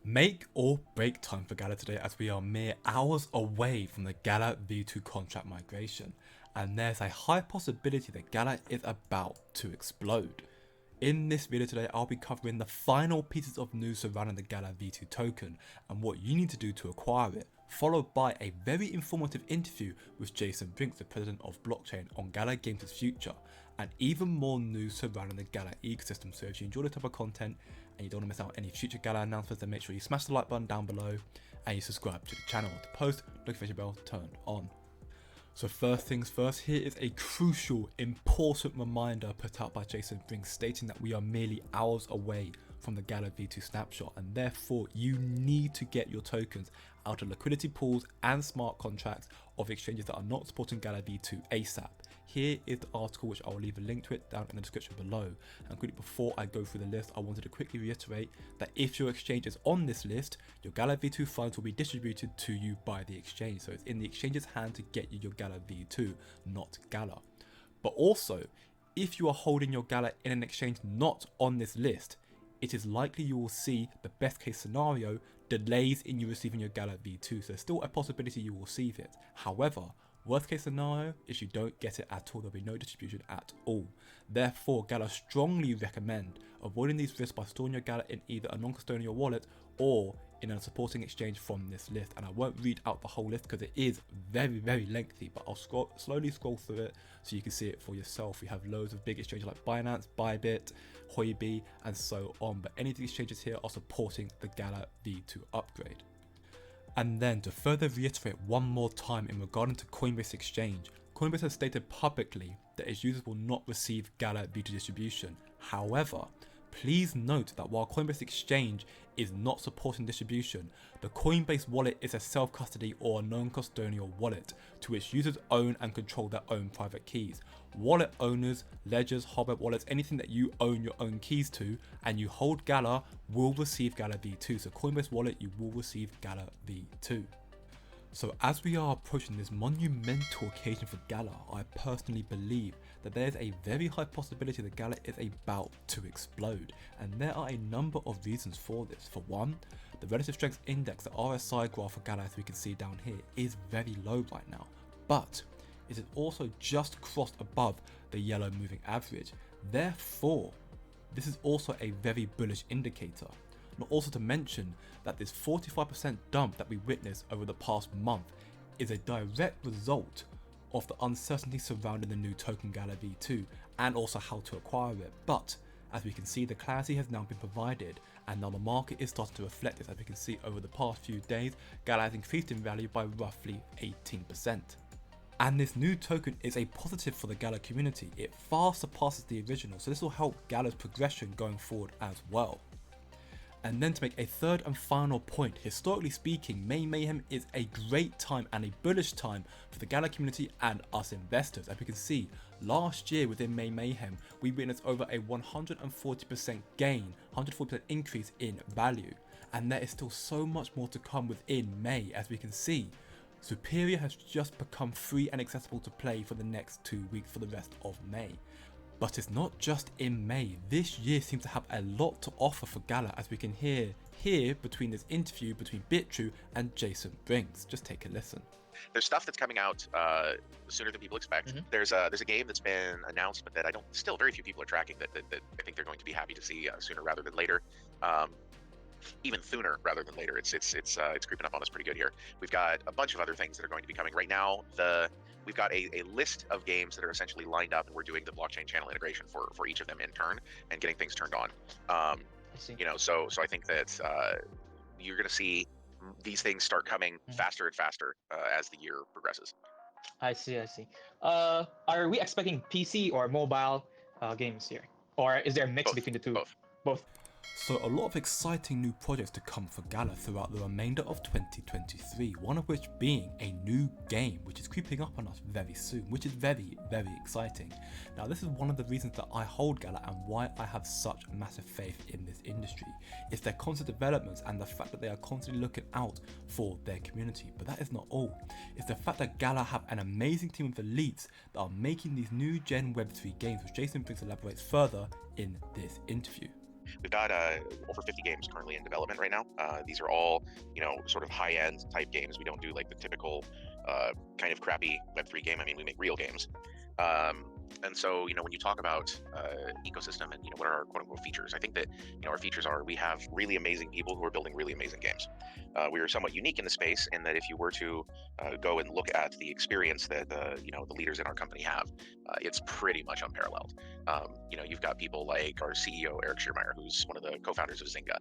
Make or break time for Gala today, as we are mere hours away from the Gala V2 contract migration, and there's a high possibility that Gala is about to explode. In this video today, I'll be covering the final pieces of news surrounding the Gala V2 token and what you need to do to acquire it, followed by a very informative interview with Jason Brinks, the president of blockchain, on Gala Games' future, and even more news surrounding the Gala ecosystem. So if you enjoy this type of content and you don't want to miss out on any future Gala announcements, then make sure you smash the like button down below and you subscribe to the channel. The post notification bell turned on. So first things first, here is a crucial, important reminder put out by Jason Brinks stating that we are merely hours away from the Gala V2 snapshot, and therefore you need to get your tokens out of liquidity pools and smart contracts of exchanges that are not supporting Gala V2 ASAP. Here is the article, which I will leave a link to it down in the description below. And quickly, before I go through the list, I wanted to quickly reiterate that if your exchange is on this list, your Gala V2 funds will be distributed to you by the exchange. So it's in the exchange's hand to get you your Gala V2, not Gala. But also, if you are holding your Gala in an exchange not on this list, it is likely you will see, the best case scenario, delays in you receiving your Gala V2. So there's still a possibility you will receive it. However, worst case scenario is you don't get it at all. There'll be no distribution at all. Therefore, Gala strongly recommend avoiding these risks by storing your Gala in either a non-custodial wallet or in a supporting exchange from this list. And I won't read out the whole list because it is very lengthy, but I'll slowly scroll through it so you can see it for yourself. We have loads of big exchanges like Binance, Bybit, Huobi, and so on. But any of these exchanges here are supporting the Gala V2 upgrade. And then to further reiterate one more time in regarding to Coinbase exchange, Coinbase has stated publicly that its users will not receive Gala V2 distribution. However, please note that while Coinbase exchange is not supporting distribution, the Coinbase wallet is a self-custody or a non-custodial wallet to which users own and control their own private keys. Wallet owners, ledgers, hardware wallets, anything that you own your own keys to and you hold Gala will receive Gala V2. So Coinbase wallet, you will receive Gala V2. So as we are approaching this monumental occasion for Gala, I personally believe that there is a very high possibility that Gala is about to explode, and there are a number of reasons for this. For one, the relative strength index, the RSI graph for Gala, as we can see down here, is very low right now, but it is also just crossed above the yellow moving average. Therefore, this is also a very bullish indicator. Not also to mention that this 45% dump that we witnessed over the past month is a direct result of the uncertainty surrounding the new token Gala V2 and also how to acquire it. But as we can see, the clarity has now been provided and now the market is starting to reflect this. As we can see, over the past few days, Gala has increased in value by roughly 18%. And this new token is a positive for the Gala community. It far surpasses the original, so this will help Gala's progression going forward as well. And then to make a third and final point, historically speaking, May Mayhem is a great time and a bullish time for the Gala community and us investors. As we can see, last year within May Mayhem, we witnessed over a 140% gain, 140% increase in value. And there is still so much more to come within May. As we can see, Superior has just become free and accessible to play for the next 2 weeks for the rest of May. But it's not just in May. This year seems to have a lot to offer for Gala, as we can hear here between this interview between BitTrue and Jason Brinks. Just take a listen. There's stuff that's coming out sooner than people expect. There's a game that's been announced, but that still very few people are tracking. That I think they're going to be happy to see sooner rather than later. Even sooner rather than later. It's creeping up on us pretty good here. We've got a bunch of other things that are going to be coming right now. We've got a list of games that are essentially lined up, and we're doing the blockchain channel integration for each of them in turn and getting things turned on. So I think that you're going to see these things start coming faster and faster as the year progresses. I see. Are we expecting PC or mobile games here, or is there a mix between the two? Both. So a lot of exciting new projects to come for Gala throughout the remainder of 2023, one of which being a new game which is creeping up on us very soon, which is very exciting. Now this is one of the reasons that I hold Gala and why I have such massive faith in this industry. It's their constant developments and the fact that they are constantly looking out for their community. But that is not all. It's the fact that Gala have an amazing team of elites that are making these new gen Web3 games, which Jason Brinks elaborates further in this interview. we've got over 50 games currently in development right now. These are all, sort of high-end type games. We don't do like the typical kind of crappy Web3 game. I mean, we make real games. And so, when you talk about ecosystem and, what are our quote unquote features, I think that, our features are we have really amazing people who are building really amazing games. We are somewhat unique in the space in that if you were to go and look at the experience that, the leaders in our company have, it's pretty much unparalleled. You've got people like our CEO, Eric Schiermeyer, who's one of the co-founders of Zynga,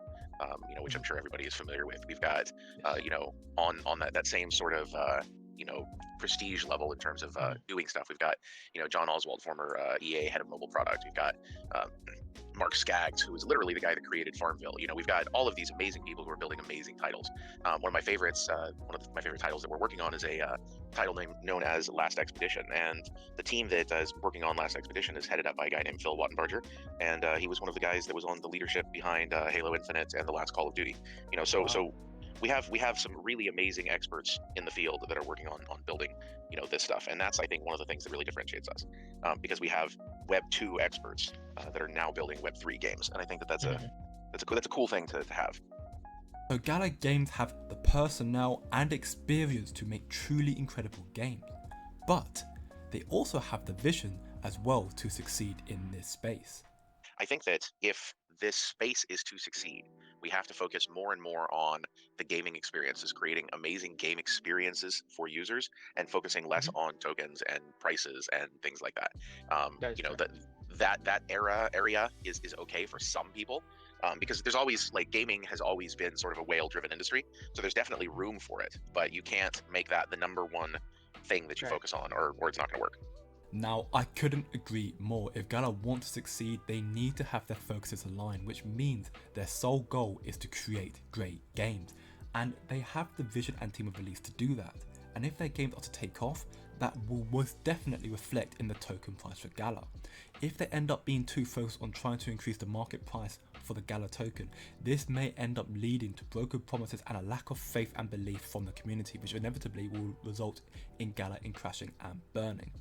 which I'm sure everybody is familiar with. We've got, on that same sort of, prestige level in terms of doing stuff. We've got, John Oswald, former EA head of mobile product. We've got Mark Skaggs, who is literally the guy that created Farmville. We've got all of these amazing people who are building amazing titles. One of my favorite titles that we're working on is a title known as Last Expedition, and the team that is working on Last Expedition is headed up by a guy named Phil Wattenbarger, and he was one of the guys that was on the leadership behind Halo Infinite and the last Call of Duty. So we have some really amazing experts in the field that are working on building this stuff, and that's, I think, one of the things that really differentiates us, because we have Web 2 experts that are now building Web 3 games, and I think that's a cool thing to have. So Gala Games have the personnel and experience to make truly incredible games, but they also have the vision as well to succeed in this space. I think that if this space is to succeed, we have to focus more and more on the gaming experiences, creating amazing game experiences for users, and focusing less on tokens and prices and things like that. That area is okay for some people, because there's always, like, gaming has always been sort of a whale-driven industry, so there's definitely room for it, but you can't make that the number one thing that you focus on, or it's not going to work. Now, I couldn't agree more. If Gala want to succeed, they need to have their focuses aligned, which means their sole goal is to create great games. And they have the vision and team of release to do that. And if their games are to take off, that will most definitely reflect in the token price for Gala. If they end up being too focused on trying to increase the market price for the Gala token, this may end up leading to broken promises and a lack of faith and belief from the community, which inevitably will result in Gala crashing and burning.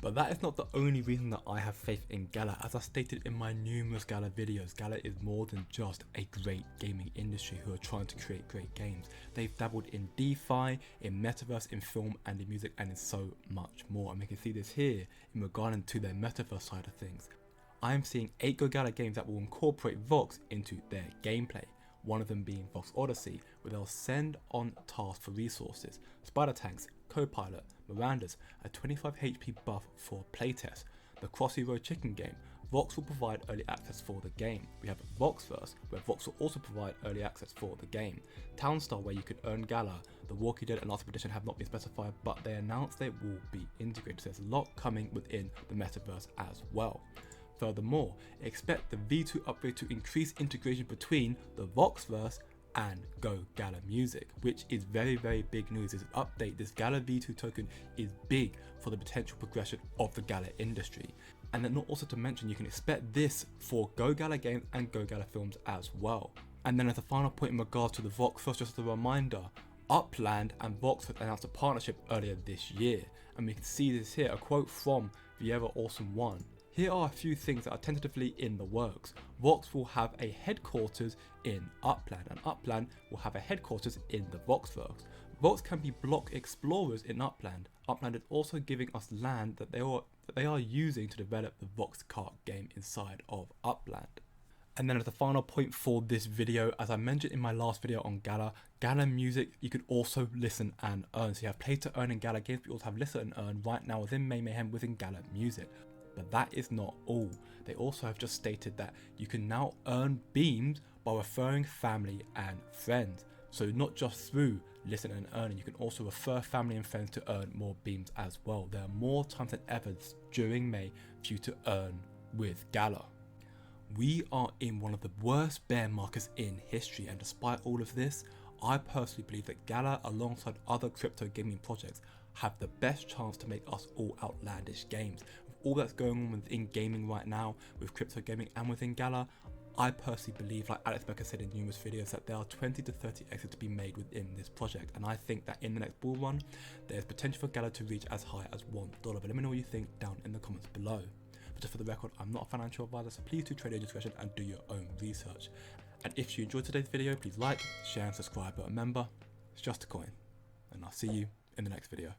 But that is not the only reason that I have faith in Gala. As I stated in my numerous Gala videos, Gala is more than just a great gaming industry who are trying to create great games. They've dabbled in DeFi, in metaverse, in film and in music, and in so much more. And we can see this here in regarding to their metaverse side of things. I am seeing 8 Go Gala games that will incorporate Vox into their gameplay. One of them being Vox Odyssey, where they'll send on tasks for resources, spider tanks, Copilot, Miranda's, a 25 HP buff for playtest. The Crossy Road Chicken game, Vox will provide early access for the game. We have Voxverse, where Vox will also provide early access for the game. Townstar, where you can earn Gala. The Walking Dead and Last Expedition have not been specified, but they announced they will be integrated, so there's a lot coming within the metaverse as well. Furthermore, expect the V2 upgrade to increase integration between the Voxverse and Go Gala Music, which is very, very big news. This update, this Gala V2 token, is big for the potential progression of the Gala industry. And then not also to mention, you can expect this for Go Gala games and Go Gala films as well. And then as a final point in regards to the Voxverse, just a reminder, Upland and Voxverse announced a partnership earlier this year, and we can see this here, a quote from the Ever Awesome One. Here are a few things that are tentatively in the works. Vox will have a headquarters in Upland, and Upland will have a headquarters in the Voxverse. Vox can be block explorers in Upland. Upland is also giving us land that they are using to develop the Vox kart game inside of Upland. And then as the final point for this video, as I mentioned in my last video on Gala, Gala Music, you can also listen and earn. So you have play to earn in Gala games, but you also have listen and earn right now within May Mayhem within Gala Music. But that is not all. They also have just stated that you can now earn beams by referring family and friends. So not just through listen and earning, you can also refer family and friends to earn more beams as well. There are more times than ever during May for you to earn with Gala. We are in one of the worst bear markets in history, and despite all of this, I personally believe that Gala, alongside other crypto gaming projects, have the best chance to make us all outlandish games. With all that's going on within gaming right now, with crypto gaming and within Gala, I personally believe, like Alex Becker said in numerous videos, that there are 20 to 30 exits to be made within this project, and I think that in the next bull run, there's potential for Gala to reach as high as $1. But let me know what you think down in the comments below. But just for the record, I'm not a financial advisor, so please do trade at your discretion and do your own research. And if you enjoyed today's video, please like, share and subscribe. But remember, it's just a coin. And I'll see you in the next video.